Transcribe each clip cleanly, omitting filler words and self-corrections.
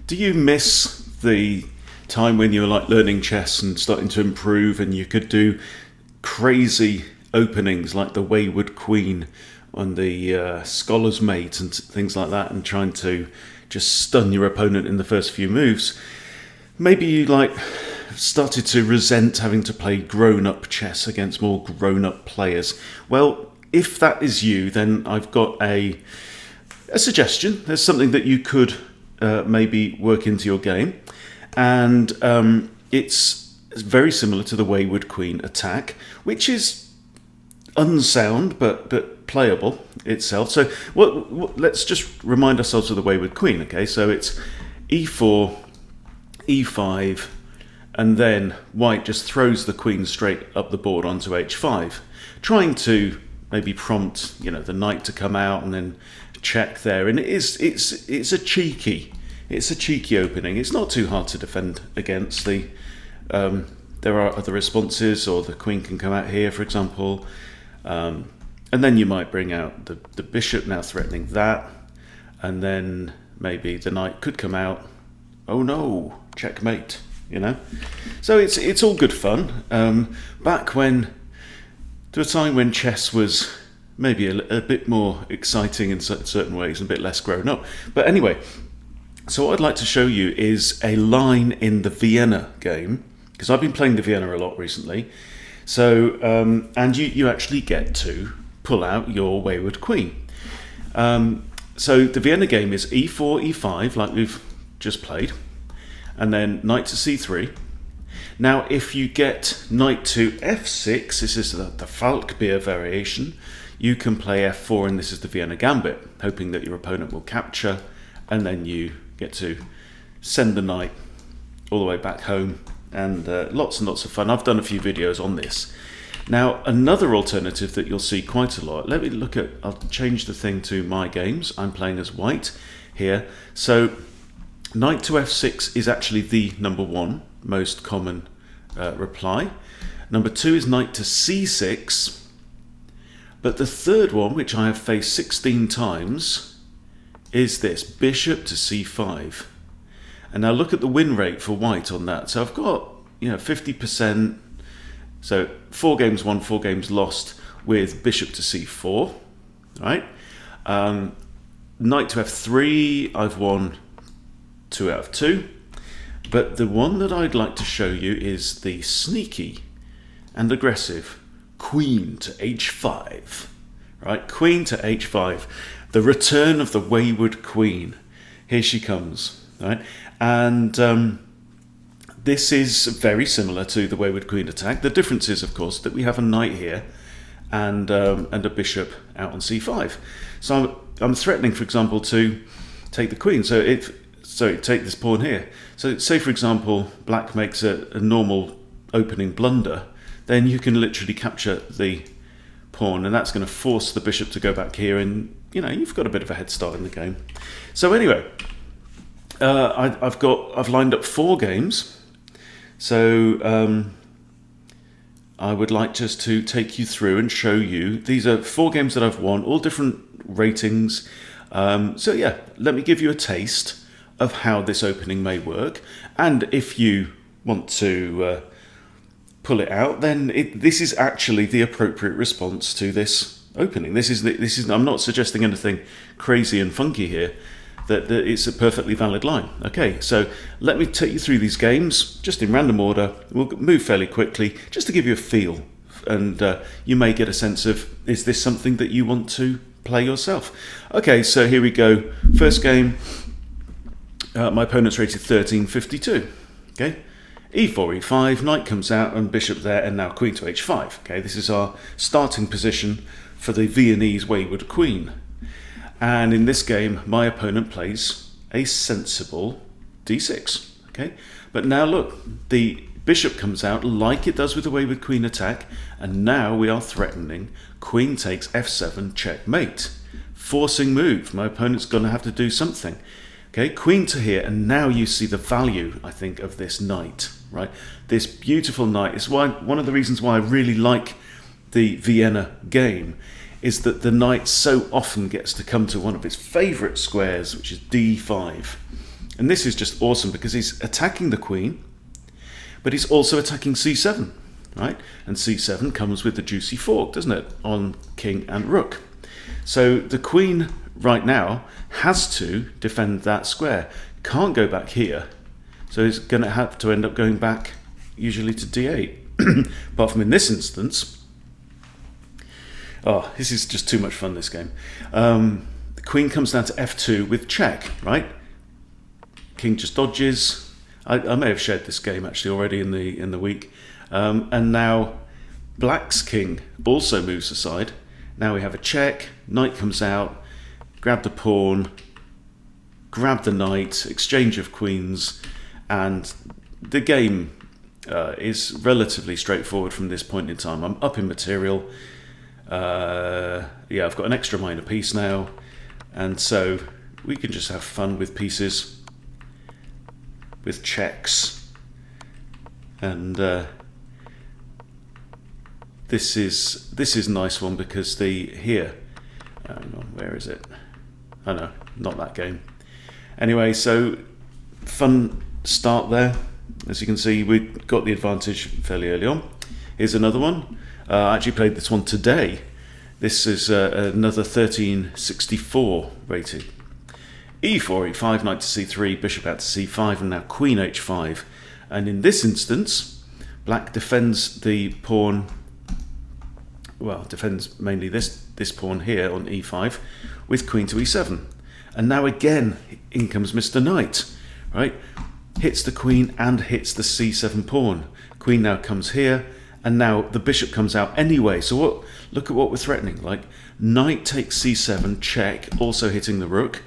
do you miss the time when you were like learning chess and starting to improve, and you could do crazy openings like the Wayward Queen on the Scholar's Mate and things like that, and trying to just stun your opponent in the first few moves? Maybe you like started to resent having to play grown-up chess against more grown-up players. Well, if that is you, then I've got a suggestion. There's something that you could maybe work into your game, and it's very similar to the Wayward Queen attack, which is unsound but playable itself. So let's just remind ourselves of the Wayward Queen. Okay, so it's e4, e5, and then white just throws the queen straight up the board onto h5, trying to maybe prompt the knight to come out and then check there. And it's a cheeky opening. It's not too hard to defend against. There are other responses, or the queen can come out here, for example, and then you might bring out the bishop, now threatening that, and then maybe the knight could come out. Oh no, checkmate. So it's all good fun. Back to a time when chess was maybe a bit more exciting in certain ways and a bit less grown up. But anyway, so what I'd like to show you is a line in the Vienna game, because I've been playing the Vienna a lot recently. So and you actually get to pull out your Wayward Queen. So the Vienna game is e4, e5, like we've just played, and then knight to c3. Now, if you get knight to f6, this is the Falkbeer variation, you can play f4, and this is the Vienna Gambit, hoping that your opponent will capture, and then you get to send the knight all the way back home, and lots and lots of fun. I've done a few videos on this. Now, another alternative that you'll see quite a lot, I'll change the thing to my games. I'm playing as white here. So knight to f6 is actually the number one most common reply. Number two is knight to c6. But the third one, which I have faced 16 times, is this, bishop to c5. And now look at the win rate for white on that. So I've got 50%. So 4 games won, 4 games lost with bishop to c4. Right? Knight to f3, I've won 2 out of 2. But the one that I'd like to show you is the sneaky and aggressive queen to h5. Right? Queen to h5. The return of the Wayward Queen. Here she comes. Right? And this is very similar to the Wayward Queen attack. The difference is, of course, that we have a knight here and a bishop out on c5. So I'm threatening, for example, to take the queen. So take this pawn here. So say, for example, black makes a normal opening blunder, then you can literally capture the pawn, and that's going to force the bishop to go back here, and you've got a bit of a head start in the game. So anyway, I've lined up 4 games. So I would like just to take you through and show you. These are 4 games that I've won, all different ratings. So yeah, let me give you a taste of how this opening may work, and if you want to pull it out, then this is actually the appropriate response to this opening. This is. I'm not suggesting anything crazy and funky here. That it's a perfectly valid line. Okay, so let me take you through these games just in random order. We'll move fairly quickly just to give you a feel, and you may get a sense of, is this something that you want to play yourself? Okay, so here we go. First game. My opponent's rated 1352. Okay, e4, e5, knight comes out and bishop there, and now queen to h5. Okay, this is our starting position for the Viennese Wayward Queen. And in this game, my opponent plays a sensible d6. Okay, but now look, the bishop comes out like it does with the Wayward Queen attack, and now we are threatening queen takes f7 checkmate. Forcing move. My opponent's going to have to do something. Okay, queen to here, and now you see the value, I think, of this knight, right? This beautiful knight is one of the reasons why I really like the Vienna game, is that the knight so often gets to come to one of his favourite squares, which is d5. And this is just awesome because he's attacking the queen, but he's also attacking c7, right? And c7 comes with the juicy fork, doesn't it, on king and rook. So the queen right now has to defend that square. Can't go back here. So he's going to have to end up going back usually to d8. Apart from in this instance, oh, this is just too much fun, this game. The queen comes down to f2 with check, right? King just dodges. I may have shared this game actually already in the week. And now black's king also moves aside. Now we have a check, knight comes out, grab the pawn, grab the knight, exchange of queens, and the game is relatively straightforward from this point in time. I'm up in material. Yeah, I've got an extra minor piece now, and so we can just have fun with pieces, with checks, and this is a nice one because hang on, where is it? Oh no, not that game. Anyway, so fun start there. As you can see, we got the advantage fairly early on. Here's another one. I actually played this one today. This is another 1364 rated. e4, e5, knight to c3, bishop out to c5, and now queen h5. And in this instance, black defends the pawn. Well, defends mainly this pawn here on e5 with queen to e7. And now again, in comes Mr. Knight, right? Hits the queen and hits the c7 pawn. Queen now comes here, and now the bishop comes out anyway. So look at what we're threatening. Like, knight takes c7, check, also hitting the rook,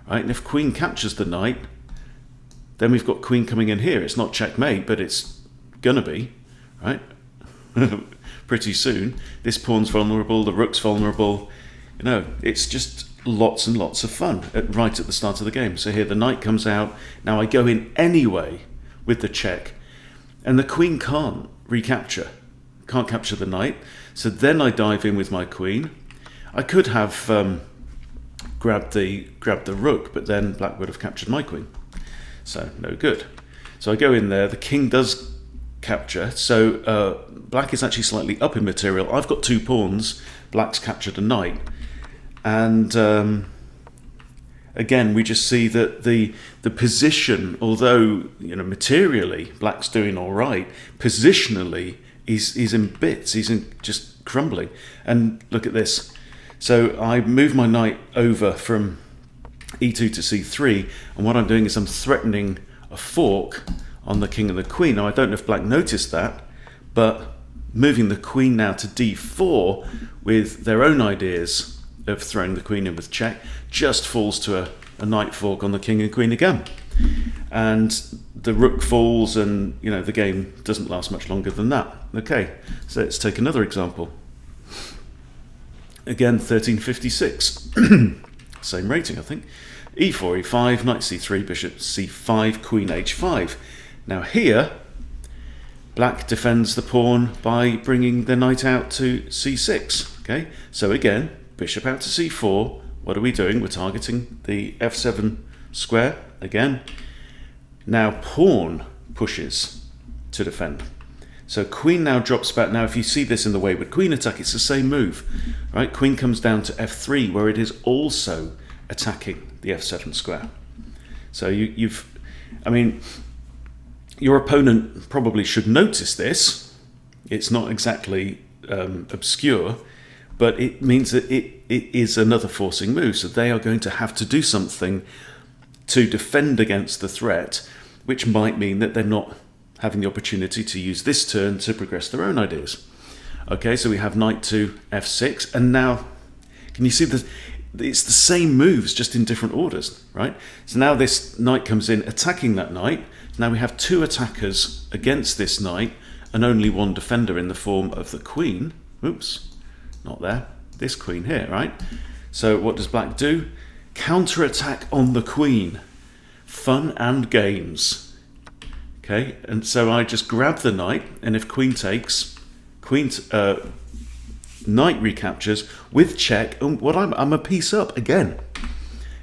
right? And if queen captures the knight, then we've got queen coming in here. It's not checkmate, but it's gonna be, right? Pretty soon. This pawn's vulnerable, the rook's vulnerable. You know, it's just lots and lots of fun right at the start of the game. So here the knight comes out. Now I go in anyway with the check, and the queen can't recapture, can't capture the knight. So then I dive in with my queen. I could have grabbed the rook, but then black would have captured my queen. So no good. So I go in there. The king does capture. So black is actually slightly up in material. I've got two pawns. Black's captured a knight. And again, we just see that the position, although materially black's doing all right, positionally he's in bits. He's just crumbling. And look at this. So I move my knight over from e2 to c3, and what I'm doing is I'm threatening a fork on the king and the queen. Now I don't know if black noticed that, but moving the queen now to d4 with their own ideas of throwing the queen in with check just falls to a knight fork on the king and queen again, and the rook falls, and the game doesn't last much longer than that. Okay, so let's take another example. Again, 1356. Same rating, I think. e4, e5, knight c3, bishop c5, queen h5. Now here black defends the pawn by bringing the knight out to c6. Okay, so again, bishop out to c4. What are we doing? We're targeting the f7 square again. Now pawn pushes to defend. So queen now drops back. Now if you see this in the Wayward queen attack, it's the same move, right? Queen comes down to f3, where it is also attacking the f7 square. So your opponent probably should notice this. It's not exactly obscure, but it means that it is another forcing move. So they are going to have to do something to defend against the threat, which might mean that they're not having the opportunity to use this turn to progress their own ideas. Okay, so we have knight to f6, and now, can you see that it's the same moves, just in different orders, right? So now this knight comes in attacking that knight. Now we have two attackers against this knight and only one defender in the form of the queen. Oops, not there. This queen here, right? So what does black do? Counter-attack on the queen. Fun and games. Okay, and so I just grab the knight, and if queen takes, knight recaptures with check, and I'm a piece up again.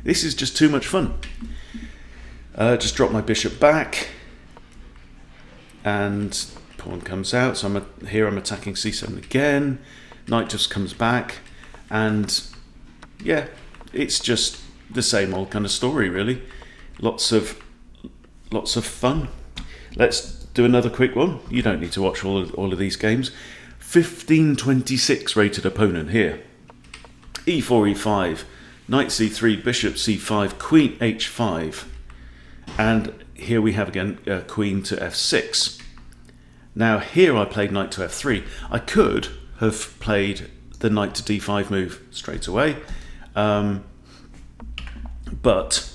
This is just too much fun. Just drop my bishop back, and pawn comes out. So here I'm attacking c7 again. Knight just comes back, and yeah, it's just the same old kind of story, really. Lots of fun. Let's do another quick one. You don't need to watch all of these games. 1526 rated opponent here. e4, e5, knight c3, bishop c5, queen h5, and here we have again queen to f6. Now here I played knight to f3. I could have played the knight to d5 move straight away, but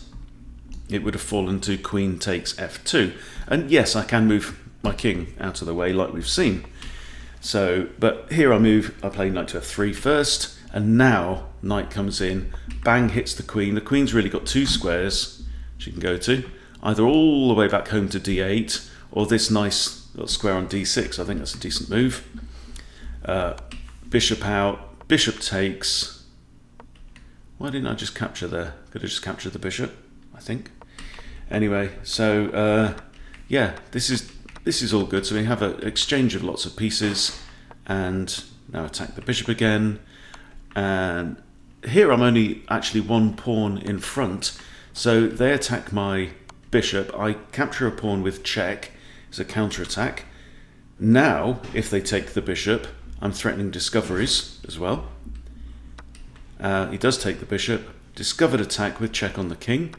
it would have fallen to queen takes f2. And yes, I can move my king out of the way like we've seen. So, but here I play knight to f3 first, and now knight comes in, bang, hits the queen. The queen's really got two squares she can go to, either all the way back home to d8, or this nice little square on d6. I think that's a decent move. Bishop out, bishop takes. Why didn't I just capture there? Could have just captured the bishop, I think. Anyway, so yeah, this is all good. So we have an exchange of lots of pieces, and now attack the bishop again. And here I'm only actually one pawn in front, so they attack my bishop. I capture a pawn with check. It's a counter-attack. Now, if they take the bishop, I'm threatening discoveries as well. He does take the bishop. Discovered attack with check on the king.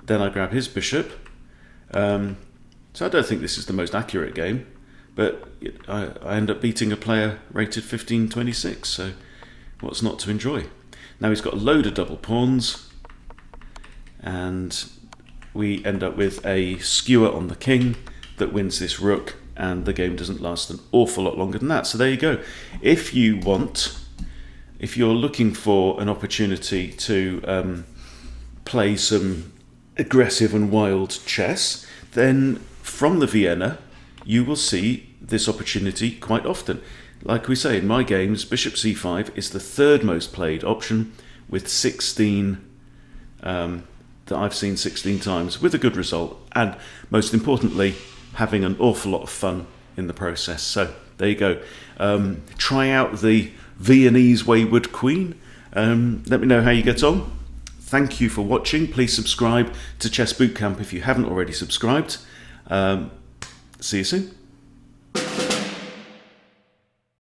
Then I grab his bishop. So I don't think this is the most accurate game, but I end up beating a player rated 1526, so what's not to enjoy? Now he's got a load of double pawns, and we end up with a skewer on the king that wins this rook, and the game doesn't last an awful lot longer than that. So there you go. If you're looking for an opportunity to play some aggressive and wild chess, then from the Vienna you will see this opportunity quite often. Like we say, in my games, bishop c5 is the third most played option, with 16 that I've seen 16 times with a good result, and most importantly having an awful lot of fun in the process. So there you go. Try out the Viennese Wayward Queen. Let me know how you get on. Thank you for watching. Please subscribe to Chess Bootcamp if you haven't already subscribed. See you soon.